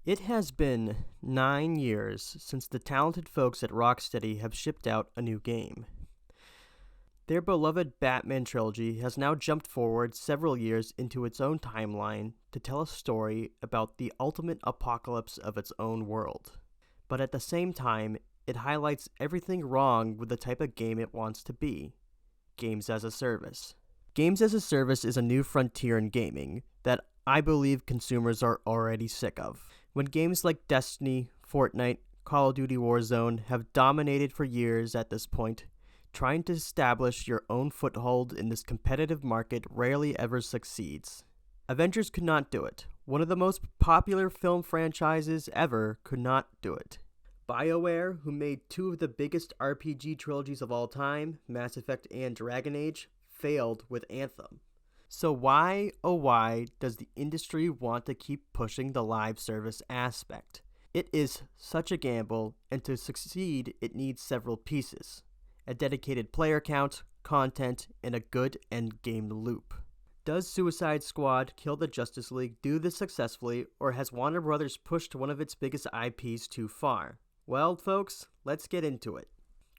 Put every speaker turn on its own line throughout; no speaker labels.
It has been 9 years since the talented folks at Rocksteady have shipped out a new game. Their beloved Batman trilogy has now jumped forward several years into its own timeline to tell a story about the ultimate apocalypse of its own world. But at the same time, it highlights everything wrong with the type of game it wants to be: games as a service. Games as a service is a new frontier in gaming that I believe consumers are already sick of. When games like Destiny, Fortnite, Call of Duty Warzone have dominated for years at this point, trying to establish your own foothold in this competitive market rarely ever succeeds. Avengers could not do it. One of the most popular film franchises ever could not do it. BioWare, who made two of the biggest RPG trilogies of all time, Mass Effect and Dragon Age, failed with Anthem. So why, oh why, does the industry want to keep pushing the live service aspect? It is such a gamble, and to succeed it needs several pieces: a dedicated player count, content, and a good endgame loop. Does Suicide Squad Kill the Justice League do this successfully, or has Warner Bros. Pushed one of its biggest IPs too far? Well, folks, let's get into it.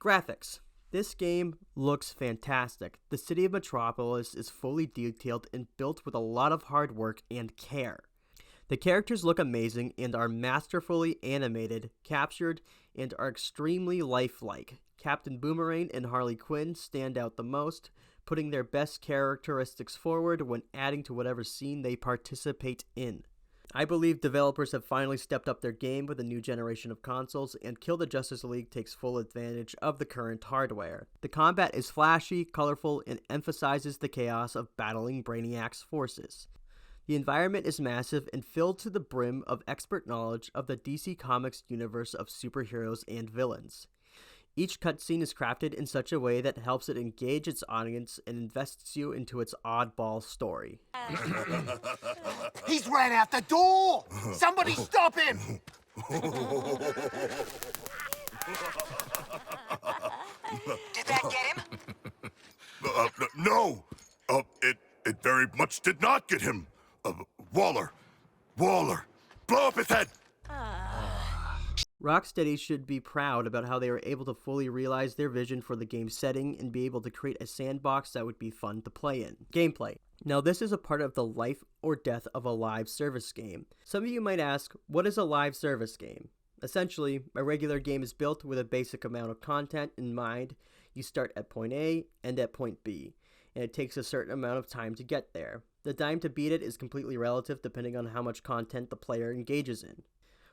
Graphics. This game looks fantastic. The city of Metropolis is fully detailed and built with a lot of hard work and care. The characters look amazing and are masterfully animated, captured, and are extremely lifelike. Captain Boomerang and Harley Quinn stand out the most, putting their best characteristics forward when adding to whatever scene they participate in. I believe developers have finally stepped up their game with a new generation of consoles, and Kill the Justice League takes full advantage of the current hardware. The combat is flashy, colorful, and emphasizes the chaos of battling Brainiac's forces. The environment is massive and filled to the brim of expert knowledge of the DC Comics universe of superheroes and villains. Each cutscene is crafted in such a way that helps it engage its audience and invests you into its oddball story.
He's ran out the door! Somebody stop him! Did that get him?
No! It very much did not get him. Waller! Blow up his head!
Rocksteady should be proud about how they were able to fully realize their vision for the game's setting and be able to create a sandbox that would be fun to play in. Gameplay. Now, this is a part of the life or death of a live service game. Some of you might ask, what is a live service game? Essentially, a regular game is built with a basic amount of content in mind. You start at point A, end at point B, and it takes a certain amount of time to get there. The time to beat it is completely relative depending on how much content the player engages in.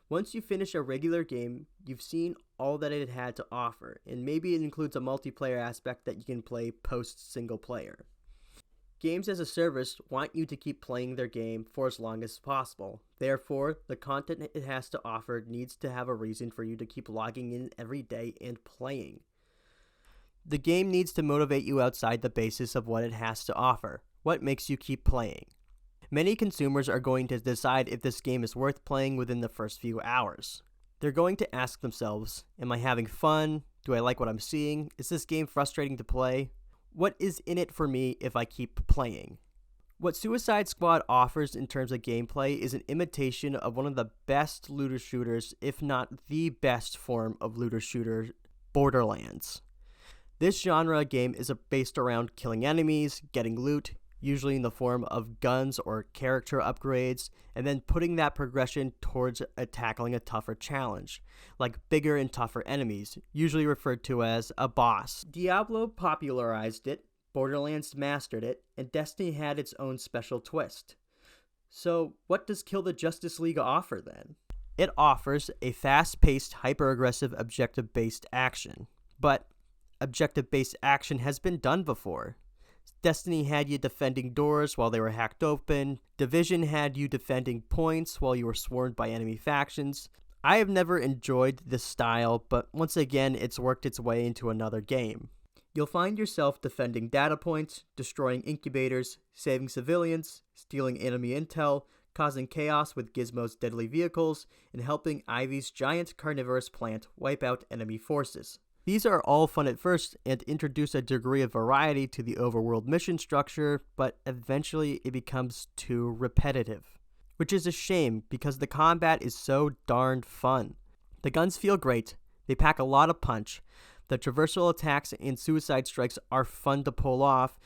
Once you finish a regular game, you've seen all that it had to offer, and maybe it includes a multiplayer aspect that you can play post-single player. Games as a service want you to keep playing their game for as long as possible. Therefore, the content it has to offer needs to have a reason for you to keep logging in every day and playing. The game needs to motivate you outside the basis of what it has to offer. What makes you keep playing? Many consumers are going to decide if this game is worth playing within the first few hours. They're going to ask themselves, am I having fun? Do I like what I'm seeing? Is this game frustrating to play? What is in it for me if I keep playing? What Suicide Squad offers in terms of gameplay is an imitation of one of the best looter shooters, if not the best form of looter shooter, Borderlands. This genre game is based around killing enemies, getting loot, usually in the form of guns or character upgrades, and then putting that progression towards tackling a tougher challenge, like bigger and tougher enemies, usually referred to as a boss. Diablo popularized it, Borderlands mastered it, and Destiny had its own special twist. So what does Kill the Justice League offer then? It offers a fast-paced, hyper-aggressive, objective-based action. But objective-based action has been done before. Destiny had you defending doors while they were hacked open. Division had you defending points while you were swarmed by enemy factions. I have never enjoyed this style, but once again, it's worked its way into another game. You'll find yourself defending data points, destroying incubators, saving civilians, stealing enemy intel, causing chaos with Gizmo's deadly vehicles, and helping Ivy's giant carnivorous plant wipe out enemy forces. These are all fun at first and introduce a degree of variety to the overworld mission structure, but eventually it becomes too repetitive. which is a shame because the combat is so darn fun. The guns feel great, they pack a lot of punch, the traversal attacks and suicide strikes are fun to pull off,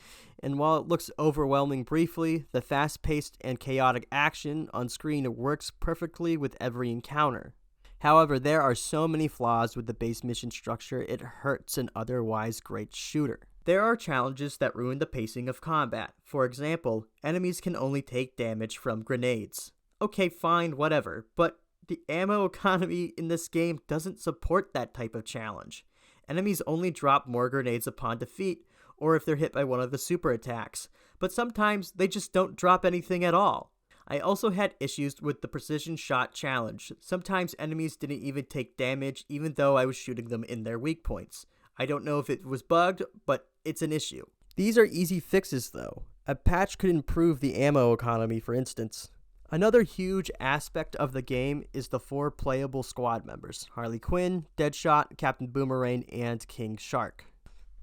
and while it looks overwhelming briefly, the fast-paced and chaotic action on screen works perfectly with every encounter. However, there are so many flaws with the base mission structure, it hurts an otherwise great shooter. There are challenges that ruin the pacing of combat. For example, enemies can only take damage from grenades. Okay, fine, whatever, but the ammo economy in this game doesn't support that type of challenge. Enemies only drop more grenades upon defeat, or if they're hit by one of the super attacks, but sometimes they just don't drop anything at all. I also had issues with the precision shot challenge. Sometimes enemies didn't even take damage even though I was shooting them in their weak points. I don't know if it was bugged, but it's an issue. These are easy fixes though. A patch could improve the ammo economy, for instance. Another huge aspect of the game is the 4 playable squad members: Harley Quinn, Deadshot, Captain Boomerang, and King Shark.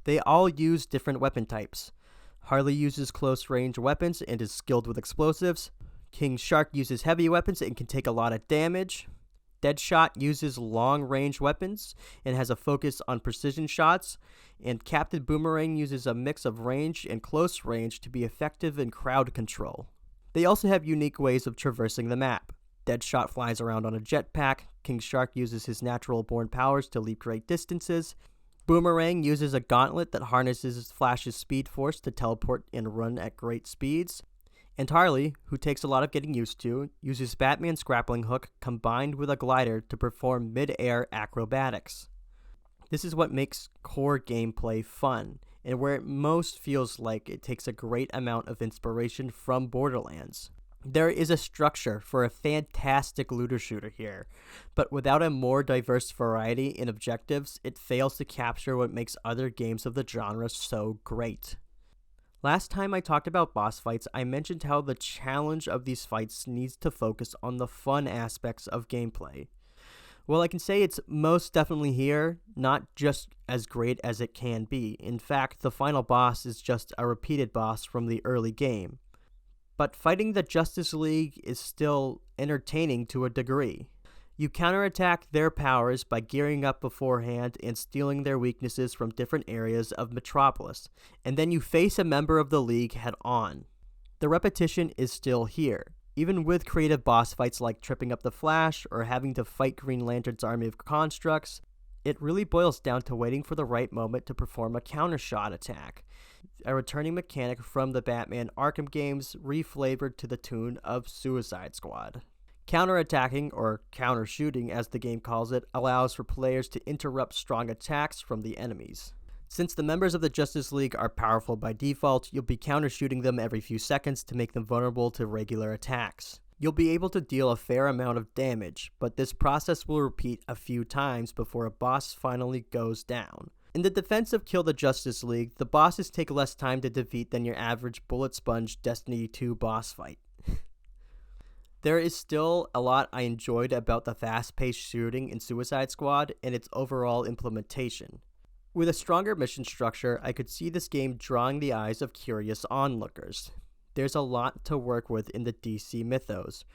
They all use different weapon types. Harley uses close-range weapons and is skilled with explosives. King Shark uses heavy weapons and can take a lot of damage. Deadshot uses long-range weapons and has a focus on precision shots. And Captain Boomerang uses a mix of range and close range to be effective in crowd control. They also have unique ways of traversing the map. Deadshot flies around on a jetpack. King Shark uses his natural-born powers to leap great distances. Boomerang uses a gauntlet that harnesses Flash's speed force to teleport and run at great speeds. And Harley, who takes a lot of getting used to, uses Batman's grappling hook combined with a glider to perform mid-air acrobatics. This is what makes core gameplay fun, and where it most feels like it takes a great amount of inspiration from Borderlands. There is a structure for a fantastic looter shooter here, but without a more diverse variety in objectives, it fails to capture what makes other games of the genre so great. Last time I talked about boss fights, I mentioned how the challenge of these fights needs to focus on the fun aspects of gameplay. Well, I can say it's most definitely here, not just as great as it can be. In fact, the final boss is just a repeated boss from the early game. But fighting the Justice League is still entertaining to a degree. You counterattack their powers by gearing up beforehand and stealing their weaknesses from different areas of Metropolis, and then you face a member of the League head on. The repetition is still here, even with creative boss fights like tripping up the Flash or having to fight Green Lantern's army of constructs. It really boils down to waiting for the right moment to perform a counter-shot attack, a returning mechanic from the Batman Arkham games reflavored to the tune of Suicide Squad. Counterattacking, or counter-shooting as the game calls it, allows for players to interrupt strong attacks from the enemies. Since the members of the Justice League are powerful by default, you'll be counter-shooting them every few seconds to make them vulnerable to regular attacks. You'll be able to deal a fair amount of damage, but this process will repeat a few times before a boss finally goes down. In the defense of Kill the Justice League, the bosses take less time to defeat than your average bullet sponge Destiny 2 boss fight. There is still a lot I enjoyed about the fast-paced shooting in Suicide Squad and its overall implementation. With a stronger mission structure, I could see this game drawing the eyes of curious onlookers. There's a lot to work with in the DC mythos.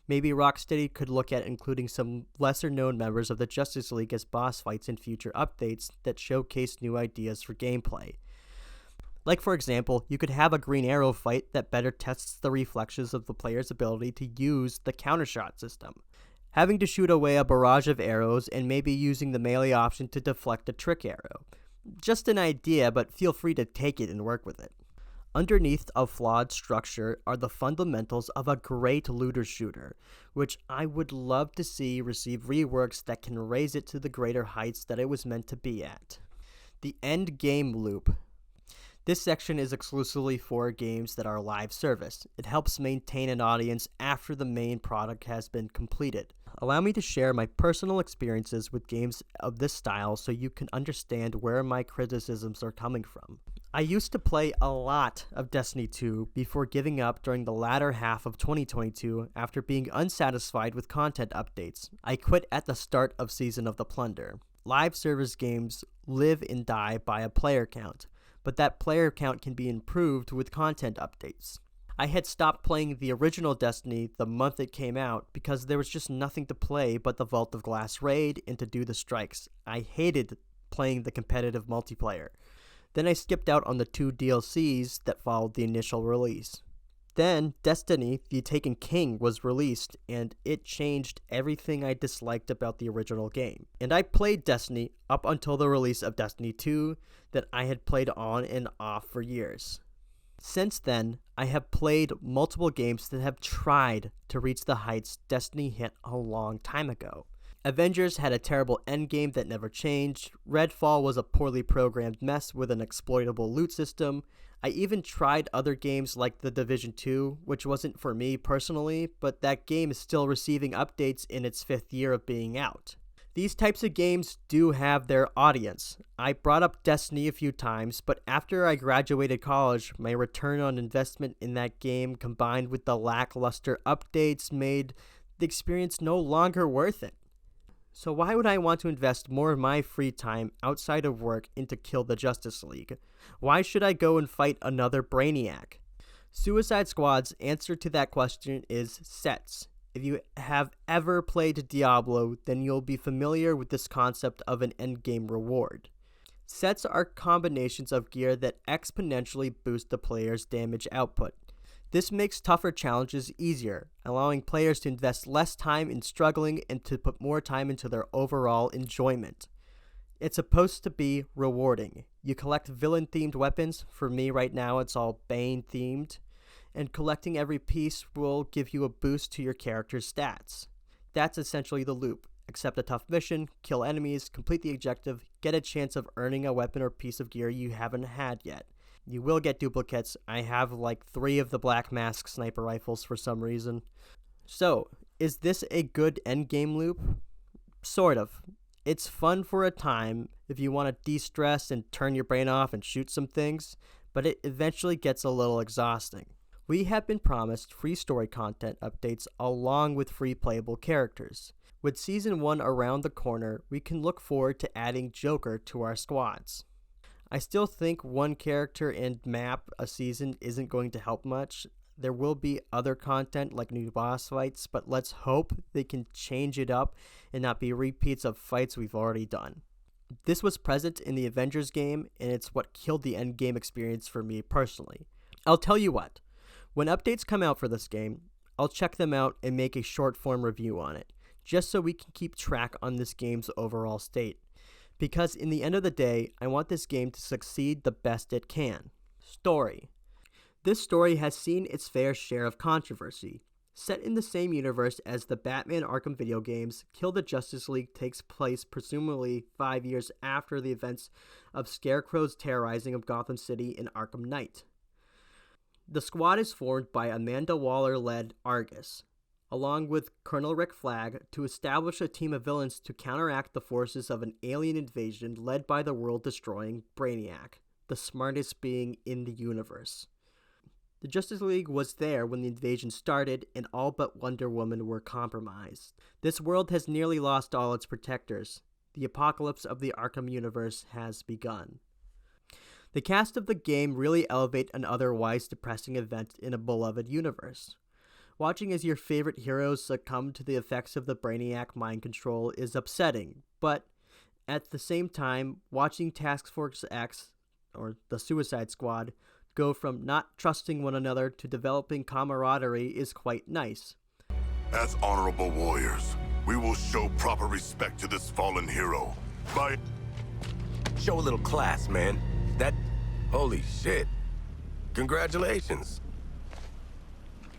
Maybe Rocksteady could look at including some lesser-known members of the Justice League as boss fights in future updates that showcase new ideas for gameplay. Like, for example, you could have a Green Arrow fight that better tests the reflexes of the player's ability to use the countershot system. Having to shoot away a barrage of arrows and maybe using the melee option to deflect a trick arrow. Just an idea, but feel free to take it and work with it. Underneath a flawed structure are the fundamentals of a great looter shooter, which I would love to see receive reworks that can raise it to the greater heights that it was meant to be at. The end game loop. This section is exclusively for games that are live service. It helps maintain an audience after the main product has been completed. Allow me to share my personal experiences with games of this style so you can understand where my criticisms are coming from. I used to play a lot of Destiny 2 before giving up during the latter half of 2022 after being unsatisfied with content updates. I quit at the start of Season of the Plunder. Live service games live and die by a player count, but that player count can be improved with content updates. I had stopped playing the original Destiny the month it came out because there was just nothing to play but the Vault of Glass raid and to do the strikes. I hated playing the competitive multiplayer. Then I skipped out on the 2 DLCs that followed the initial release. Then, Destiny, The Taken King was released, and it changed everything I disliked about the original game. And I played Destiny up until the release of Destiny 2 that I had played on and off for years. Since then, I have played multiple games that have tried to reach the heights Destiny hit a long time ago. Avengers had a terrible endgame that never changed, Redfall was a poorly programmed mess with an exploitable loot system. I even tried other games like The Division 2, which wasn't for me personally, but that game is still receiving updates in its 5th year of being out. These types of games do have their audience. I brought up Destiny a few times, but after I graduated college, my return on investment in that game combined with the lackluster updates made the experience no longer worth it. So why would I want to invest more of my free time outside of work into Kill the Justice League? Why should I go and fight another Brainiac? Suicide Squad's answer to that question is sets. If you have ever played Diablo, then you'll be familiar with this concept of an endgame reward. Sets are combinations of gear that exponentially boost the player's damage output. This makes tougher challenges easier, allowing players to invest less time in struggling and to put more time into their overall enjoyment. It's supposed to be rewarding. You collect villain-themed weapons, for me right now it's all Bane-themed, and collecting every piece will give you a boost to your character's stats. That's essentially the loop. Accept a tough mission, kill enemies, complete the objective, get a chance of earning a weapon or piece of gear you haven't had yet. You will get duplicates. I have like 3 of the Black Mask sniper rifles for some reason. So, is this a good endgame loop? Sort of. It's fun for a time if you want to de-stress and turn your brain off and shoot some things, but it eventually gets a little exhausting. We have been promised free story content updates along with free playable characters. With Season 1 around the corner, we can look forward to adding Joker to our squads. I still think one character and map a season isn't going to help much. There will be other content like new boss fights, but let's hope they can change it up and not be repeats of fights we've already done. This was present in the Avengers game, and it's what killed the endgame experience for me personally. I'll tell you what, when updates come out for this game, I'll check them out and make a short form review on it, just so we can keep track on this game's overall state. Because in the end of the day, I want this game to succeed the best it can. Story. This story has seen its fair share of controversy. Set in the same universe as the Batman Arkham video games, Kill the Justice League takes place presumably 5 years after the events of Scarecrow's terrorizing of Gotham City in Arkham Knight. The squad is formed by Amanda Waller-led Argus, along with Colonel Rick Flag, to establish a team of villains to counteract the forces of an alien invasion led by the world-destroying Brainiac, the smartest being in the universe. The Justice League was there when the invasion started, and all but Wonder Woman were compromised. This world has nearly lost all its protectors. The apocalypse of the Arkham universe has begun. The cast of the game really elevate an otherwise depressing event in a beloved universe. Watching as your favorite heroes succumb to the effects of the Brainiac mind control is upsetting, but at the same time, watching Task Force X, or the Suicide Squad, go from not trusting one another to developing camaraderie is quite nice.
As honorable warriors, we will show proper respect to this fallen hero by...
Show a little class, man. Holy shit. Congratulations.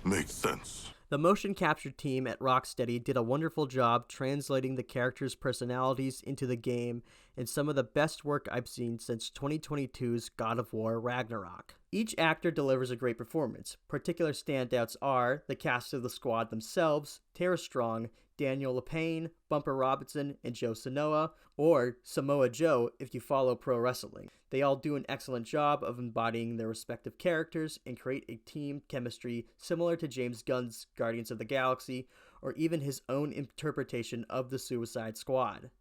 Makes sense.
The motion capture team at Rocksteady did a wonderful job translating the characters' personalities into the game, and some of the best work I've seen since 2022's God of War Ragnarok. Each actor delivers a great performance. Particular standouts are the cast of the squad themselves, Tara Strong, Daniel Lapine, Bumper Robinson, and Joe Sanoa, or Samoa Joe if you follow pro wrestling. They all do an excellent job of embodying their respective characters and create a team chemistry similar to James Gunn's Guardians of the Galaxy, or even his own interpretation of the Suicide Squad.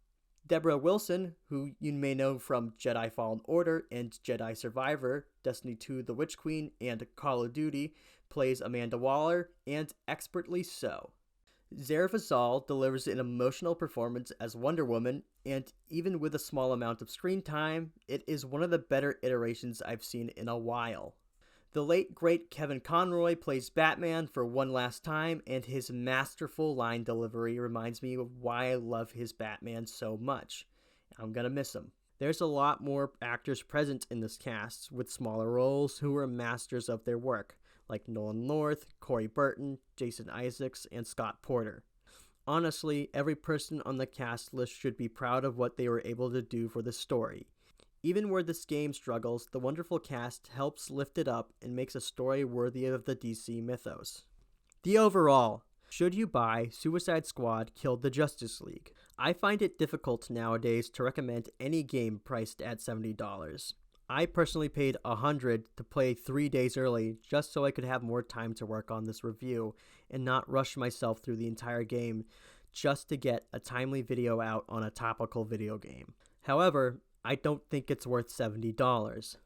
Deborah Wilson, who you may know from Jedi Fallen Order and Jedi Survivor, Destiny 2 The Witch Queen, and Call of Duty, plays Amanda Waller, and expertly so. Zara Fazal delivers an emotional performance as Wonder Woman, and even with a small amount of screen time, it is one of the better iterations I've seen in a while. The late great Kevin Conroy plays Batman for one last time, and his masterful line delivery reminds me of why I love his Batman so much. I'm gonna miss him. There's a lot more actors present in this cast with smaller roles who are masters of their work, like Nolan North, Corey Burton, Jason Isaacs, and Scott Porter. Honestly, every person on the cast list should be proud of what they were able to do for the story. Even where this game struggles, the wonderful cast helps lift it up and makes a story worthy of the DC mythos. The overall: should you buy Suicide Squad Killed the Justice League? I find it difficult nowadays to recommend any game priced at $70. I personally paid $100 to play 3 days early just so I could have more time to work on this review and not rush myself through the entire game just to get a timely video out on a topical video game. However, I don't think it's worth $70.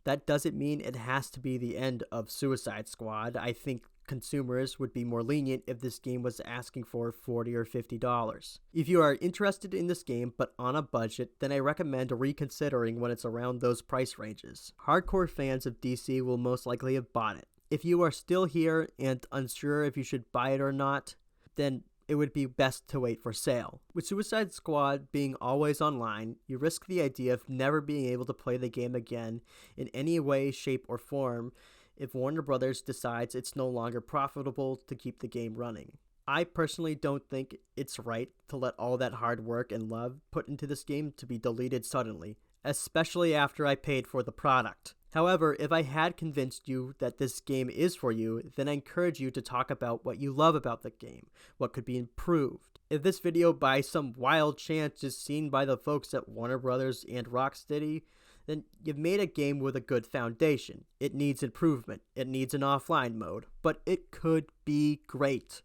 That doesn't mean it has to be the end of Suicide Squad. I think consumers would be more lenient if this game was asking for $40 or $50. If you are interested in this game but on a budget, then I recommend reconsidering when it's around those price ranges. Hardcore fans of DC will most likely have bought it. If you are still here and unsure if you should buy it or not, then it would be best to wait for sale. With Suicide Squad being always online, you risk the idea of never being able to play the game again in any way, shape, or form if Warner Brothers decides it's no longer profitable to keep the game running. I personally don't think it's right to let all that hard work and love put into this game to be deleted suddenly, especially after I paid for the product. However, if I had convinced you that this game is for you, then I encourage you to talk about what you love about the game, what could be improved. If this video by some wild chance is seen by the folks at Warner Brothers and Rocksteady, then you've made a game with a good foundation. It needs improvement, it needs an offline mode, but it could be great.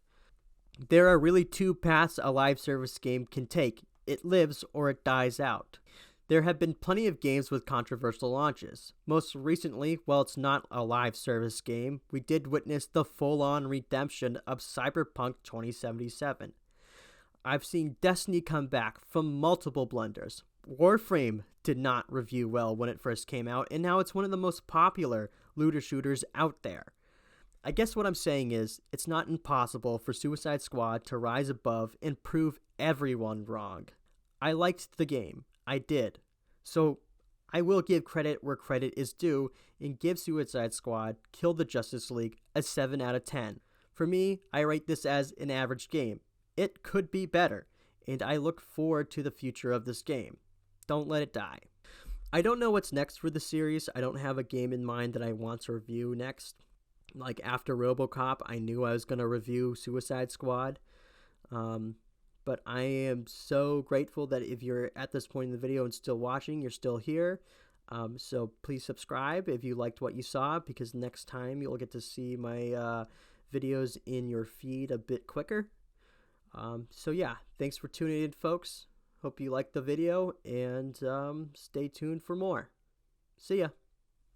There are really two paths a live service game can take. It lives or it dies out. There have been plenty of games with controversial launches. Most recently, while it's not a live service game, we did witness the full-on redemption of Cyberpunk 2077. I've seen Destiny come back from multiple blunders. Warframe did not review well when it first came out, and now it's one of the most popular looter shooters out there. I guess what I'm saying is, it's not impossible for Suicide Squad to rise above and prove everyone wrong. I liked the game. I did. So I will give credit where credit is due and give Suicide Squad Kill the Justice League a 7 out of 10. For me, I rate this as an average game. It could be better, and I look forward to the future of this game. Don't let it die. I don't know what's next for the series. I don't have a game in mind that I want to review next. Like after RoboCop, I knew I was going to review Suicide Squad. But I am so grateful that if you're at this point in the video and still watching, you're still here. So please subscribe if you liked what you saw, because next time you'll get to see my videos in your feed a bit quicker. So yeah, thanks for tuning in, folks. Hope you liked the video, and stay tuned for more. See ya.